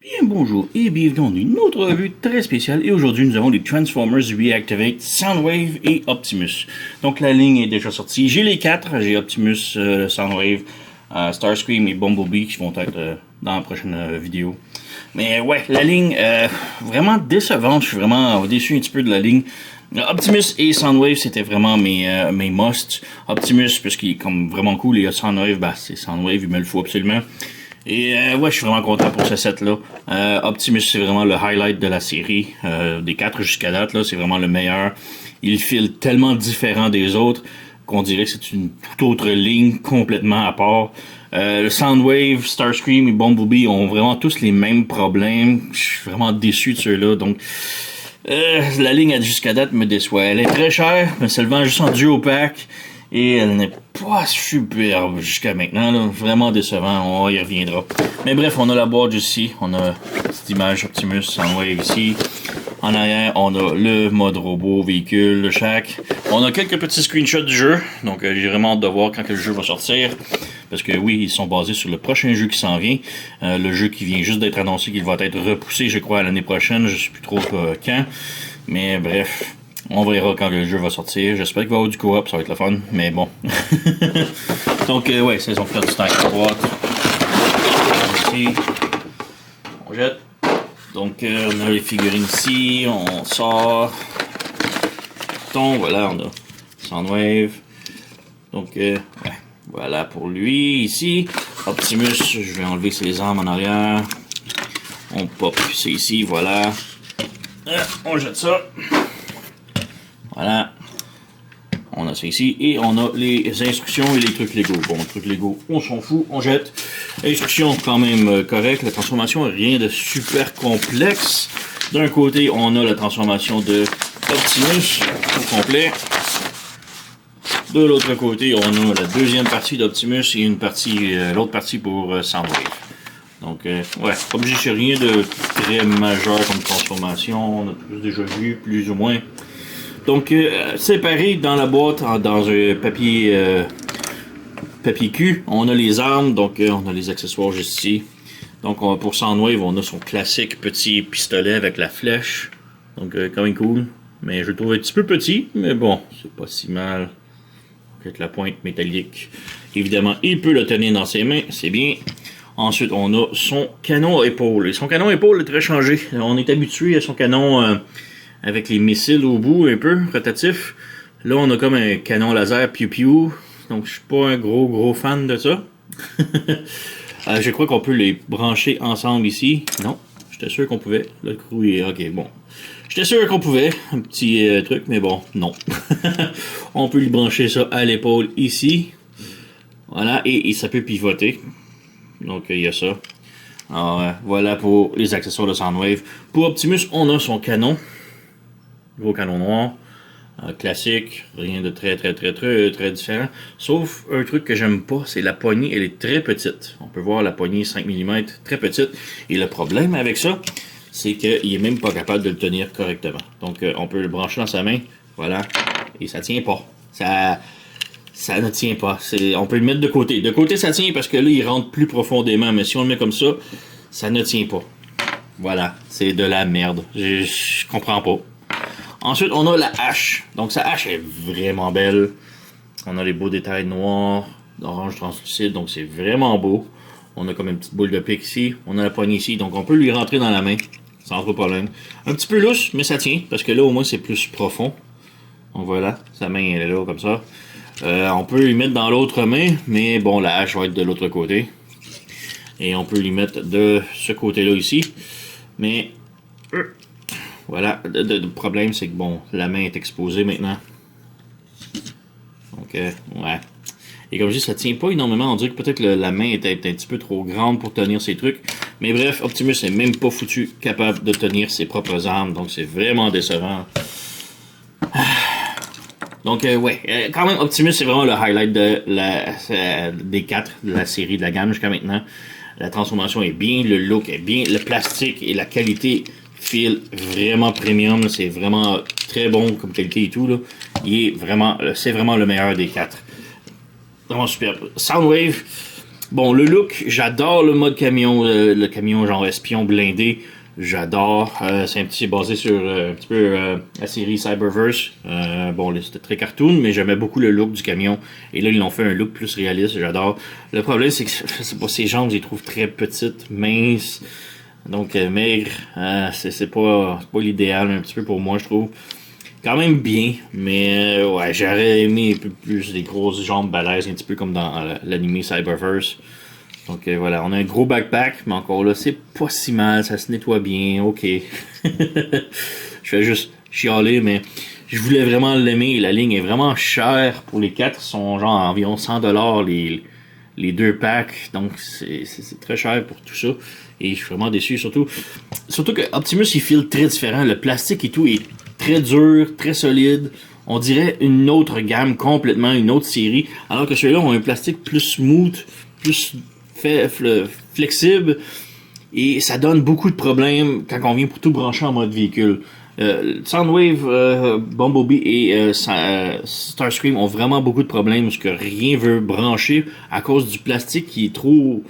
Bien bonjour et bienvenue dans une autre revue très spéciale et aujourd'hui nous avons les Transformers Reactivate, Soundwave et Optimus. Donc la ligne est déjà sortie, j'ai les quatre, j'ai Optimus, Soundwave, Starscream et Bumblebee qui vont être dans la prochaine vidéo. Mais ouais, la ligne vraiment décevante, je suis vraiment déçu un petit peu de la ligne. Optimus et Soundwave c'était vraiment mes must. Optimus parce qu'il est comme vraiment cool et Soundwave, bah c'est Soundwave, il me le faut absolument. Et ouais, je suis vraiment content pour ce set-là. Optimus, c'est vraiment le highlight de la série. Des quatre jusqu'à date, là, c'est vraiment le meilleur. Il file tellement différent des autres qu'on dirait que c'est une toute autre ligne complètement à part. Le Soundwave, Starscream et Bumblebee ont vraiment tous les mêmes problèmes. Je suis vraiment déçu de ceux-là. Donc, la ligne jusqu'à date me déçoit. Elle est très chère, mais se le vend juste en duo pack. Et elle n'est pas superbe jusqu'à maintenant, là. Vraiment décevant, on y reviendra. Mais bref, on a la boîte ici, on a cette image Optimus Soundwave ici. En arrière, on a le mode robot, véhicule, le shack. On a quelques petits screenshots du jeu, donc j'ai vraiment hâte de voir quand que le jeu va sortir. Parce que oui, ils sont basés sur le prochain jeu qui s'en vient. Le jeu qui vient juste d'être annoncé qu'il va être repoussé, je crois, à l'année prochaine. Je sais plus trop quand. Mais bref. On verra quand le jeu va sortir. J'espère qu'il va y avoir du co-op, ça va être le fun. Mais bon. Donc, ouais, c'est son faire du temps avec la boîte. Ici. On jette. Donc, on a les figurines ici. On sort. Donc, voilà, on a Soundwave. Donc, ouais. Voilà pour lui, ici. Optimus, je vais enlever ses armes en arrière. On pop, c'est ici, voilà. On jette ça. Voilà. On a ça ici. Et on a les instructions et les trucs Lego. Bon, les trucs Lego, on s'en fout, on jette. Instructions quand même correctes. La transformation, rien de super complexe. D'un côté, on a la transformation de Optimus au complet. De l'autre côté, on a la deuxième partie d'Optimus et une partie, l'autre partie pour Soundwave. Donc, ouais, obligé, c'est rien de très majeur comme transformation. On a tous déjà vu, plus ou moins. Donc, séparé dans la boîte, dans un papier cul, on a les armes, donc on a les accessoires juste ici. Donc, pour Soundwave, on a son classique petit pistolet avec la flèche. Donc, quand même cool. Mais je le trouve un petit peu petit, mais bon, c'est pas si mal. Avec la pointe métallique. Évidemment, il peut le tenir dans ses mains, c'est bien. Ensuite, on a son canon à épaule. Et son canon à épaule est très changé. On est habitué à son canon avec les missiles au bout, un peu, rotatif. Là, on a comme un canon laser piou-piou. Donc, je suis pas un gros fan de ça. Je crois qu'on peut les brancher ensemble ici. Non, j'étais sûr qu'on pouvait. Le crew est... Ok, bon. J'étais sûr qu'on pouvait. Un petit truc, mais bon, non. On peut lui brancher ça à l'épaule ici. Voilà, et ça peut pivoter. Donc, il y a ça. Alors, voilà pour les accessoires de Soundwave. Pour Optimus, on a son canon. Gros canon noir. Classique. Rien de très différent. Sauf un truc que j'aime pas, c'est la poignée. Elle est très petite. On peut voir la poignée 5 mm, très petite. Et le problème avec ça, c'est qu'il est même pas capable de le tenir correctement. Donc, on peut le brancher dans sa main. Voilà. Et ça tient pas. Ça ne tient pas. On peut le mettre de côté. De côté, ça tient parce que là, il rentre plus profondément. Mais si on le met comme ça, ça ne tient pas. Voilà. C'est de la merde. Je comprends pas. Ensuite, on a la hache. Donc, sa hache est vraiment belle. On a les beaux détails noirs, d'orange translucide. Donc, c'est vraiment beau. On a comme une petite boule de pique ici. On a la poignée ici. Donc, on peut lui rentrer dans la main. Sans trop problème. Un petit peu lousse, mais ça tient. Parce que là, au moins, c'est plus profond. Donc, voilà. Sa main, elle est là, comme ça. On peut lui mettre dans l'autre main. Mais bon, la hache va être de l'autre côté. Et on peut lui mettre de ce côté-là ici. Mais... voilà, le problème c'est que bon, la main est exposée maintenant. Donc, ouais. Et comme je dis, ça tient pas énormément. On dirait que peut-être la main est un petit peu trop grande pour tenir ces trucs. Mais bref, Optimus est même pas foutu capable de tenir ses propres armes. Donc, c'est vraiment décevant. Donc, ouais. Quand même, Optimus, c'est vraiment le highlight des quatre de la série de la gamme jusqu'à maintenant. La transformation est bien, le look est bien, le plastique et la qualité feel vraiment premium, c'est vraiment très bon comme qualité et tout là. C'est vraiment le meilleur des quatre. Vraiment superbe. Soundwave, Bon, le look, j'adore le mode camion, le camion genre espion blindé. J'adore. C'est basé sur un petit peu la série Cyberverse. Bon, là, c'était très cartoon, mais j'aimais beaucoup le look du camion. Et là, ils l'ont fait un look plus réaliste. J'adore. Le problème, c'est que je sais pas, ses jambes, je les trouve très petites, minces. Donc, maigres. C'est pas l'idéal, mais un petit peu pour moi, je trouve. Quand même bien, mais ouais, j'aurais aimé un peu plus des grosses jambes balèzes, un petit peu comme dans l'anime Cyberverse. Donc voilà, on a un gros backpack, mais encore là, c'est pas si mal, ça se nettoie bien, ok. Je fais juste chialer, mais je voulais vraiment l'aimer. La ligne est vraiment chère pour les 4, sont genre environ 100$ les 2 packs, donc c'est très cher pour tout ça. Et je suis vraiment déçu, surtout que Optimus il file très différent. Le plastique et tout est très dur, très solide. On dirait une autre gamme complètement, une autre série. Alors que celui-là a un plastique plus smooth, plus flexible. Et ça donne beaucoup de problèmes quand on vient pour tout brancher en mode véhicule. Soundwave, Bumblebee et Starscream ont vraiment beaucoup de problèmes parce que rien veut brancher à cause du plastique qui est trop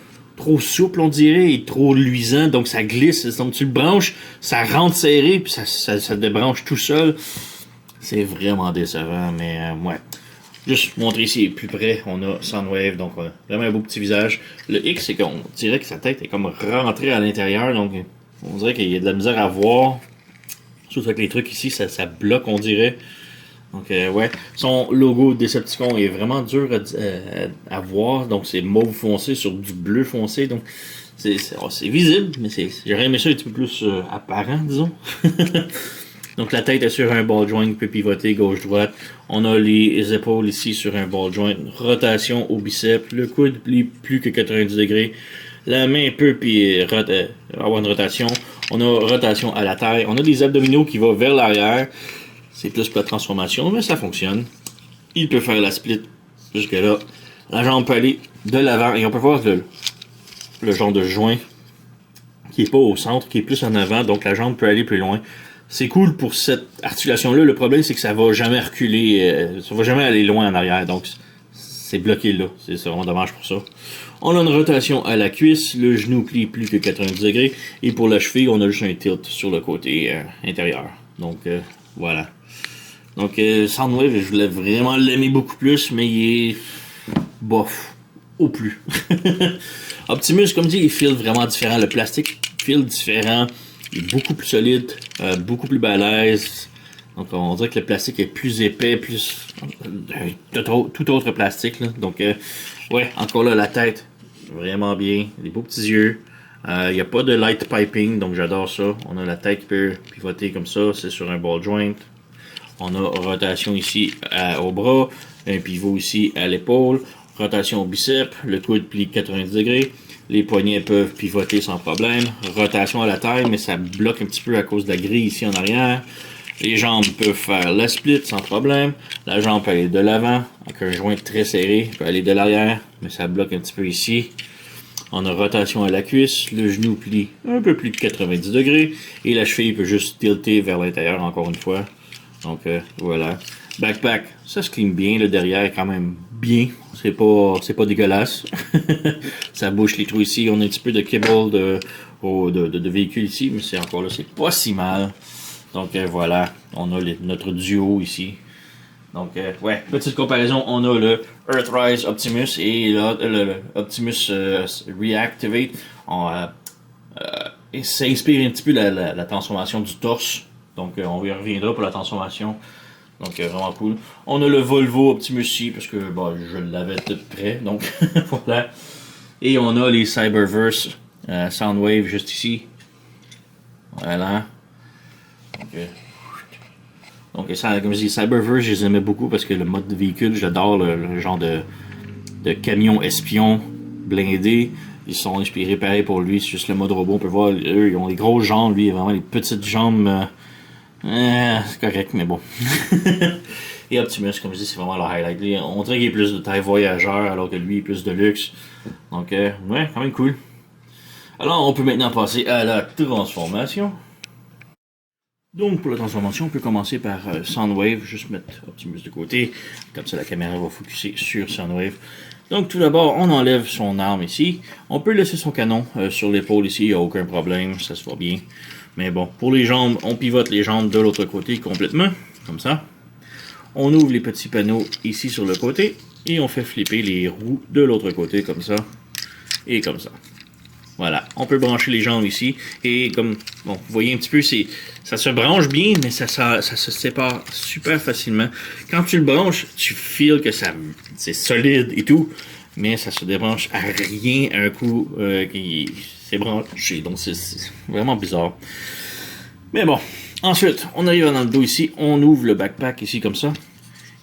souple, on dirait, et trop luisant, donc ça glisse. Donc tu le branches, ça rentre serré, puis ça débranche tout seul. C'est vraiment décevant, mais ouais. Juste montrer ici plus près, on a Soundwave, donc vraiment un beau petit visage. Le X, c'est qu'on dirait que sa tête est comme rentrée à l'intérieur, donc on dirait qu'il y a de la misère à voir. Surtout avec les trucs ici, ça bloque, on dirait. Donc, ouais. Son logo Decepticon est vraiment dur à voir. Donc, c'est mauve foncé sur du bleu foncé. Donc, c'est visible, mais j'aurais aimé ça un petit peu plus apparent, disons. Donc, la tête est sur un ball joint qui peut pivoter gauche-droite. On a les épaules ici sur un ball joint. Rotation au biceps. Le coude plie plus que 90 degrés. La main peut avoir une rotation. On a rotation à la taille. On a des abdominaux qui vont vers l'arrière. C'est plus pour la transformation, mais ça fonctionne. Il peut faire la split jusque là. La jambe peut aller de l'avant. Et on peut voir le genre de joint qui est pas au centre, qui est plus en avant. Donc la jambe peut aller plus loin. C'est cool pour cette articulation-là. Le problème, c'est que ça va jamais reculer. Ça va jamais aller loin en arrière. Donc c'est bloqué là. C'est vraiment dommage pour ça. On a une rotation à la cuisse. Le genou plie plus que 90 degrés. Et pour la cheville, on a juste un tilt sur le côté intérieur. Donc voilà. Donc Soundwave, je voulais vraiment l'aimer beaucoup plus, mais il est bof. Au plus. Optimus, comme dit, il file vraiment différent. Le plastique file différent. Il est beaucoup plus solide, beaucoup plus balèze. Donc on dirait que le plastique est plus épais, plus tout autre plastique. Là. Donc ouais, encore là la tête, vraiment bien, des beaux petits yeux. Il n'y a pas de light piping, donc j'adore ça. On a la tête qui peut pivoter comme ça, c'est sur un ball joint. On a rotation ici au bras, un pivot ici à l'épaule, rotation au biceps, le coude plie 90 degrés. Les poignets peuvent pivoter sans problème. Rotation à la taille, mais ça bloque un petit peu à cause de la grille ici en arrière. Les jambes peuvent faire la split sans problème. La jambe peut aller de l'avant, avec un joint très serré. Il peut aller de l'arrière, mais ça bloque un petit peu ici. On a rotation à la cuisse. Le genou plie un peu plus de 90 degrés. Et la cheville peut juste tilter vers l'intérieur encore une fois. Donc voilà. Backpack, ça se clean bien. Le derrière est quand même bien. C'est pas dégueulasse. Ça bouche les trous ici. On a un petit peu de cable de véhicule ici, mais c'est encore là, c'est pas si mal. Donc voilà, on a notre duo ici. Donc ouais, petite comparaison, on a le Earthrise Optimus et le Optimus Reactivate. Ça inspire un petit peu la transformation du torse. Donc on y reviendra pour la transformation. Donc vraiment cool. On a le Volvo Optimus ici, parce que bon, je l'avais tout prêt. Donc voilà. Et on a les Cyberverse Soundwave juste ici. Voilà. Donc ça, comme je dis, Cyberverse, je les aimais beaucoup parce que le mode de véhicule, j'adore le genre de camion espion blindé. Ils sont inspirés pareil pour lui, c'est juste le mode robot. On peut voir, eux, ils ont des grosses jambes, lui, il a vraiment les petites jambes. C'est correct, mais bon. Et Optimus, comme je dis, c'est vraiment le highlight. On dirait qu'il est plus de taille voyageur, alors que lui, il est plus de luxe. Donc, ouais, quand même cool. Alors, on peut maintenant passer à la transformation. Donc, pour la transformation, on peut commencer par Soundwave. Juste mettre Optimus de côté. Comme ça, la caméra va focuser sur Soundwave. Donc tout d'abord, on enlève son arme ici. On peut laisser son canon sur l'épaule ici, il n'y a aucun problème, ça se voit bien. Mais bon, pour les jambes, on pivote les jambes de l'autre côté complètement, comme ça. On ouvre les petits panneaux ici sur le côté et on fait flipper les roues de l'autre côté comme ça et comme ça. Voilà, on peut brancher les jambes ici et comme bon, vous voyez un petit peu, ça se branche bien, mais ça se sépare super facilement. Quand tu le branches, tu feels que c'est solide et tout, mais ça se débranche à rien un coup qui s'est branché, donc c'est vraiment bizarre. Mais bon, ensuite, on arrive dans le dos ici, on ouvre le backpack ici comme ça,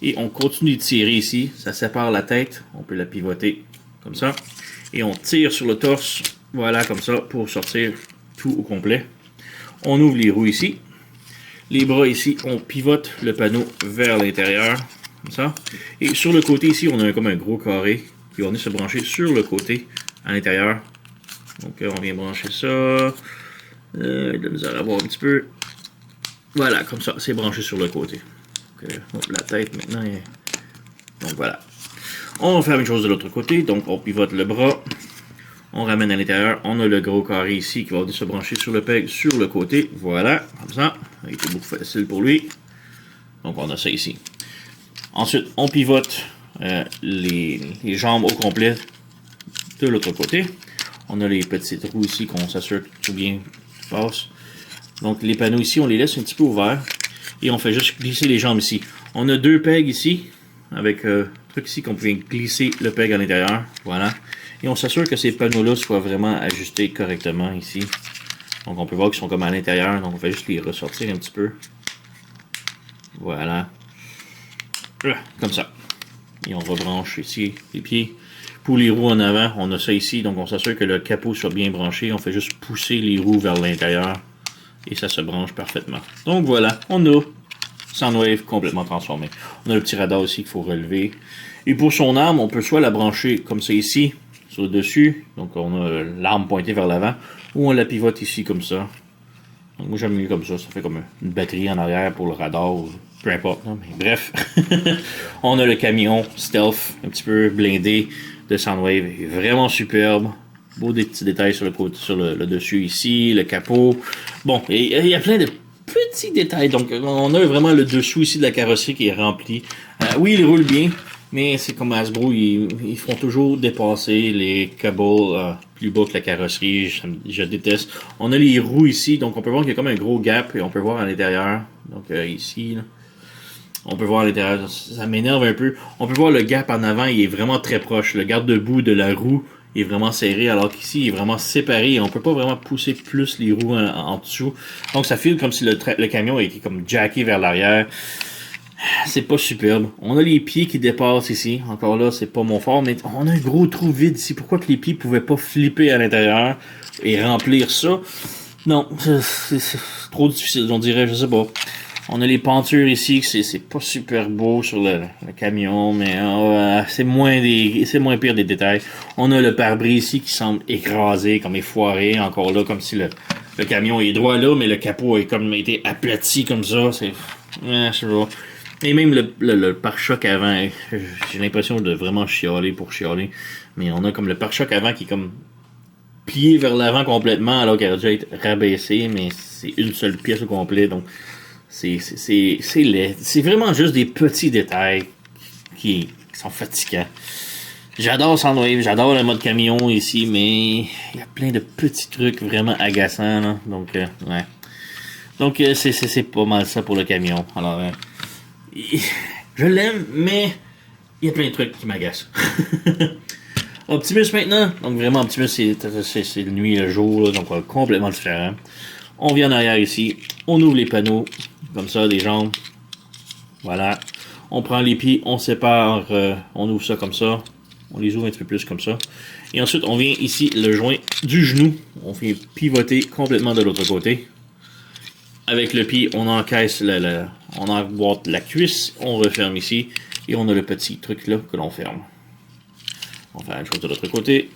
et on continue de tirer ici, ça sépare la tête, on peut la pivoter comme ça, et on tire sur le torse. Voilà, comme ça, pour sortir tout au complet. On ouvre les roues ici. Les bras ici, on pivote le panneau vers l'intérieur, comme ça. Et sur le côté ici, on a comme un gros carré qui va venir se brancher sur le côté, à l'intérieur. Donc, on vient brancher ça. De nous à voir un petit peu. Voilà, comme ça, c'est branché sur le côté. Donc, la tête, maintenant, donc voilà. On va faire une chose de l'autre côté. Donc, on pivote le bras. On ramène à l'intérieur, on a le gros carré ici qui va se brancher sur le peg sur le côté. Voilà, comme ça. Ça a été beaucoup facile pour lui. Donc on a ça ici. Ensuite, on pivote les jambes au complet de l'autre côté. On a les petites roues ici qu'on s'assure que tout bien passe. Donc les panneaux ici, on les laisse un petit peu ouverts. Et on fait juste glisser les jambes ici. On a deux pegs ici, avec un truc ici qu'on peut glisser le peg à l'intérieur. Voilà. Et on s'assure que ces panneaux-là soient vraiment ajustés correctement ici. Donc on peut voir qu'ils sont comme à l'intérieur, donc on fait juste les ressortir un petit peu. Voilà. Comme ça. Et on rebranche ici les pieds. Pour les roues en avant, on a ça ici, donc on s'assure que le capot soit bien branché. On fait juste pousser les roues vers l'intérieur. Et ça se branche parfaitement. Donc voilà, on a Soundwave complètement transformé. On a le petit radar aussi qu'il faut relever. Et pour son arme, on peut soit la brancher comme ça ici, sur le dessus, donc on a l'arme pointée vers l'avant, ou on la pivote ici comme ça. Donc moi j'aime mieux comme ça fait comme une batterie en arrière pour le radar, ou peu importe, non, mais bref. On a le camion stealth, un petit peu blindé de Soundwave, vraiment superbe. Beau des petits détails sur le dessus ici, le capot. Bon, il y a plein de petits détails, donc on a vraiment le dessous ici de la carrosserie qui est rempli. Oui, il roule bien. Mais c'est comme Hasbro, ils font toujours dépasser les cables plus bas que la carrosserie. Je déteste. On a les roues ici, donc on peut voir qu'il y a comme un gros gap et on peut voir à l'intérieur. Donc ici, là, on peut voir à l'intérieur. Ça m'énerve un peu. On peut voir le gap en avant, il est vraiment très proche. Le garde-boue de la roue est vraiment serré, alors qu'ici, il est vraiment séparé. Et on peut pas vraiment pousser plus les roues en dessous. Donc ça file comme si le camion était comme jacké vers l'arrière. C'est pas superbe. On a les pieds qui dépassent ici. Encore là, c'est pas mon fort, mais on a un gros trou vide ici. Pourquoi que les pieds pouvaient pas flipper à l'intérieur et remplir ça? Non, c'est trop difficile, on dirait, je sais pas. On a les pentures ici, c'est pas super beau sur le camion, mais c'est moins pire des détails. On a le pare-brise ici qui semble écrasé, comme effoiré, encore là, comme si le camion est droit là, mais le capot a comme été aplati comme ça. C'est... je sais pas. Et même le pare-choc avant, j'ai l'impression de vraiment chialer pour chialer. Mais on a comme le pare-choc avant qui est comme plié vers l'avant complètement, alors qu'il aurait dû être rabaissé, mais c'est une seule pièce au complet, donc c'est laid. C'est vraiment juste des petits détails qui sont fatigants. J'adore Soundwave, j'adore le mode camion ici, mais il y a plein de petits trucs vraiment agaçants, là. Donc, ouais. Donc, c'est pas mal ça pour le camion. Alors, je l'aime, mais il y a plein de trucs qui m'agacent. Optimus maintenant. Donc vraiment, Optimus, c'est le nuit et le jour, là, donc complètement différent. On vient en arrière ici. On ouvre les panneaux, comme ça, des jambes. Voilà. On prend les pieds, on sépare, on ouvre ça comme ça. On les ouvre un petit peu plus comme ça. Et ensuite, on vient ici, le joint du genou. On fait pivoter complètement de l'autre côté. Avec le pied, on encaisse on emboîte la cuisse, on referme ici, et on a le petit truc là que l'on ferme. On fait la même chose de l'autre côté.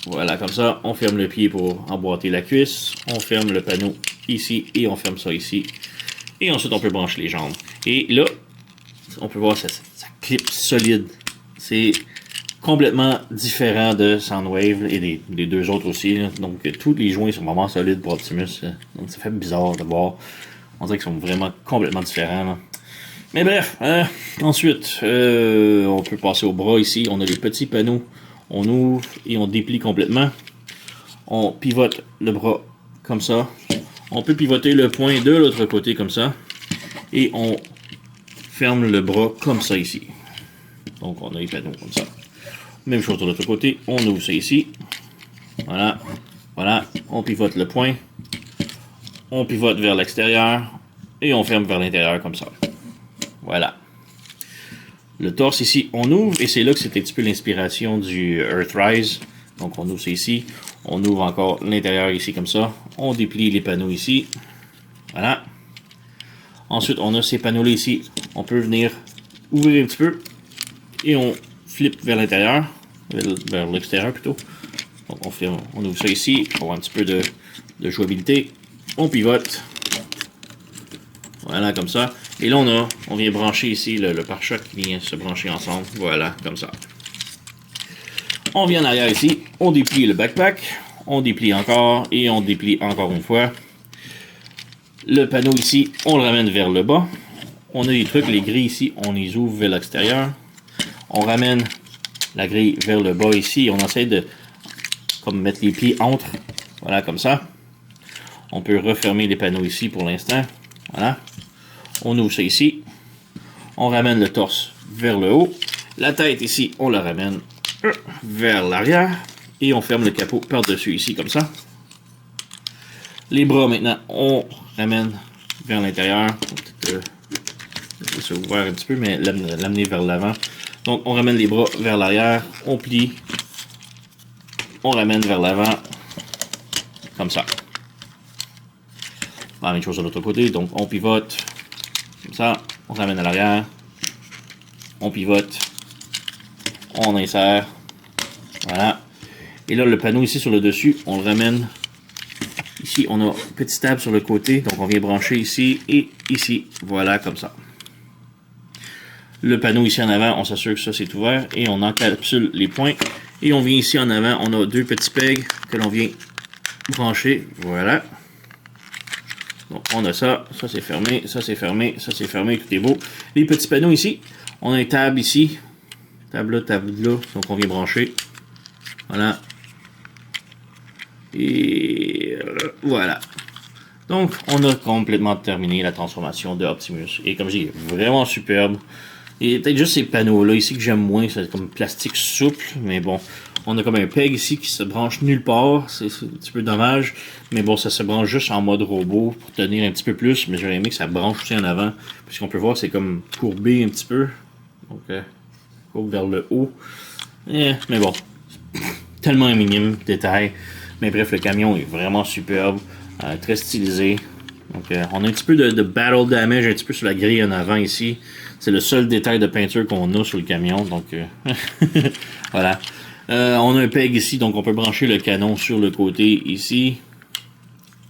Voilà, comme ça, on ferme le pied pour emboîter la cuisse, on ferme le panneau ici, et on ferme ça ici. Et ensuite, on peut brancher les jambes. Et là, on peut voir, ça clip solide. C'est complètement différent de Soundwave et des deux autres aussi. Là. Donc, tous les joints sont vraiment solides pour Optimus. Donc, ça fait bizarre de voir. On dirait qu'ils sont vraiment complètement différents. Là. Mais bref, ensuite, on peut passer au bras ici. On a les petits panneaux. On ouvre et on déplie complètement. On pivote le bras comme ça. On peut pivoter le point de l'autre côté comme ça. Et on ferme le bras comme ça ici. Donc, on a les panneaux comme ça. Même chose de l'autre côté. On ouvre ça ici. Voilà. Voilà. On pivote le point. On pivote vers l'extérieur. Et on ferme vers l'intérieur comme ça. Voilà. Le torse ici, on ouvre. Et c'est là que c'était un petit peu l'inspiration du Earthrise. Donc, on ouvre ça ici. On ouvre encore l'intérieur ici comme ça. On déplie les panneaux ici. Voilà. Ensuite, on a ces panneaux-là ici. On peut venir ouvrir un petit peu. Et on flippe vers l'intérieur. Vers l'extérieur plutôt. Donc, on ouvre ça ici pour avoir un petit peu de jouabilité. On pivote. Voilà, comme ça. Et là, on vient brancher ici le pare-choc qui vient se brancher ensemble. Voilà, comme ça. On vient en arrière ici. On déplie le backpack. On déplie encore. Et on déplie encore une fois. Le panneau ici, on le ramène vers le bas. On a des trucs, les grilles ici, on les ouvre vers l'extérieur. On ramène la grille vers le bas ici. On essaie de comme mettre les pieds entre. Voilà, comme ça. On peut refermer les panneaux ici pour l'instant. Voilà. On ouvre ça ici. On ramène le torse vers le haut. La tête ici, on la ramène vers l'arrière. Et on ferme le capot par-dessus ici, comme ça. Les bras, maintenant, on ramène vers l'intérieur. Peut-être laisser ça ouvert un petit peu, mais l'amener vers l'avant. Donc, on ramène les bras vers l'arrière. On plie. On ramène vers l'avant. Comme ça. La même chose de l'autre côté. Donc, on pivote. Comme ça. On ramène à l'arrière. On pivote. On insère. Voilà. Et là, le panneau ici sur le dessus, on le ramène. Ici, on a un petit tab sur le côté. Donc, on vient brancher ici et ici. Voilà, comme ça. Le panneau ici en avant, on s'assure que ça c'est ouvert. Et on encapsule les points. Et on vient ici en avant, on a deux petits pegs que l'on vient brancher. Voilà. Donc, on a ça. Ça c'est fermé. Ça c'est fermé. Ça c'est fermé. Tout est beau. Les petits panneaux ici. On a une table ici. Table là, table là. Donc, on vient brancher. Voilà. Et voilà. Donc, on a complètement terminé la transformation de Optimus. Et comme je dis, vraiment superbe. Et peut-être juste ces panneaux-là ici que j'aime moins. C'est comme plastique souple. Mais bon, on a comme un peg ici qui se branche nulle part. C'est un petit peu dommage. Mais bon, ça se branche juste en mode robot pour tenir un petit peu plus. Mais j'aurais aimé que ça branche aussi en avant. Puisqu'on peut voir, c'est comme courbé un petit peu. Donc, courbe vers le haut. Mais bon, tellement un minime détail. Mais bref, le camion est vraiment superbe, très stylisé. Donc, on a un petit peu de battle damage un petit peu sur la grille en avant ici. C'est le seul détail de peinture qu'on a sur le camion. Donc, voilà. On a un peg ici, donc on peut brancher le canon sur le côté ici.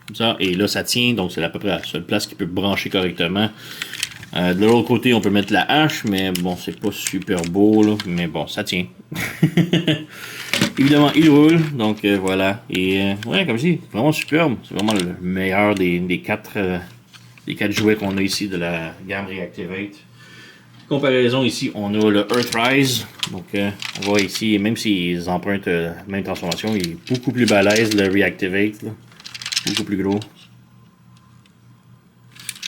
Comme ça. Et là, ça tient. Donc, c'est à peu près la seule place qui peut brancher correctement. De l'autre côté, on peut mettre la hache, mais bon, c'est pas super beau, là. Mais bon, ça tient. Évidemment, il roule, donc voilà. Et ouais, comme je dis, vraiment superbe. C'est vraiment le meilleur des quatre jouets qu'on a ici de la gamme Reactivate. Comparaison ici, on a le Earthrise. Donc on voit ici, même s'ils empruntent la même transformation, il est beaucoup plus balèze le Reactivate. Là. Beaucoup plus gros.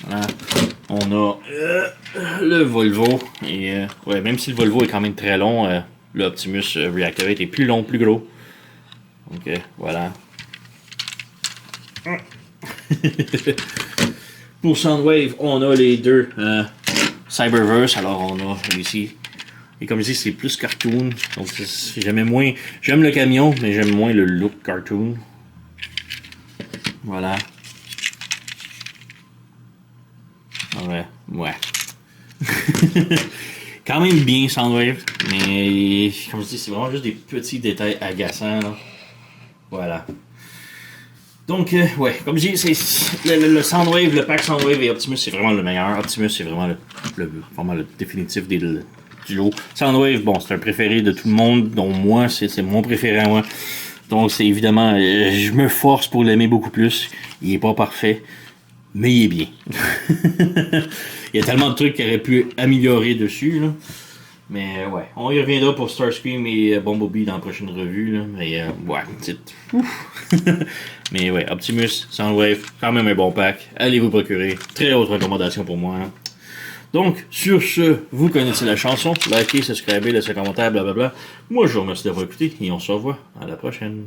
Voilà. On a le Volvo. Et ouais, même si le Volvo est quand même très long, le Optimus Reactivate est plus long, plus gros. Donc voilà. Pour Soundwave, on a les deux Cyberverse. Alors on a ici. Et comme je dis, c'est plus cartoon. Donc j'aime moins. J'aime le camion, mais j'aime moins le look cartoon. Voilà. Ouais. Ouais. Quand même bien Soundwave, mais comme je dis, c'est vraiment juste des petits détails agaçants. Là. Voilà. Donc, ouais, comme je dis, c'est le Soundwave, le pack Soundwave et Optimus, c'est vraiment le meilleur. Optimus, c'est vraiment vraiment le définitif du stylo. Soundwave, bon, c'est un préféré de tout le monde, dont moi, c'est mon préféré à moi. Donc, c'est évidemment, je me force pour l'aimer beaucoup plus. Il est pas parfait, mais il est bien. Il y a tellement de trucs qui auraient pu améliorer dessus, là. Mais ouais, on y reviendra pour Starscream et Bumblebee dans la prochaine revue. Là. Mais ouais, c'est... Mais ouais, Optimus, Soundwave, quand même un bon pack. Allez vous procurer. Très haute recommandation pour moi. Hein. Donc, sur ce, vous connaissez la chanson. Likez, subscribez, laissez un commentaire, blablabla. Moi, je vous remercie d'avoir écouté et on se revoit à la prochaine.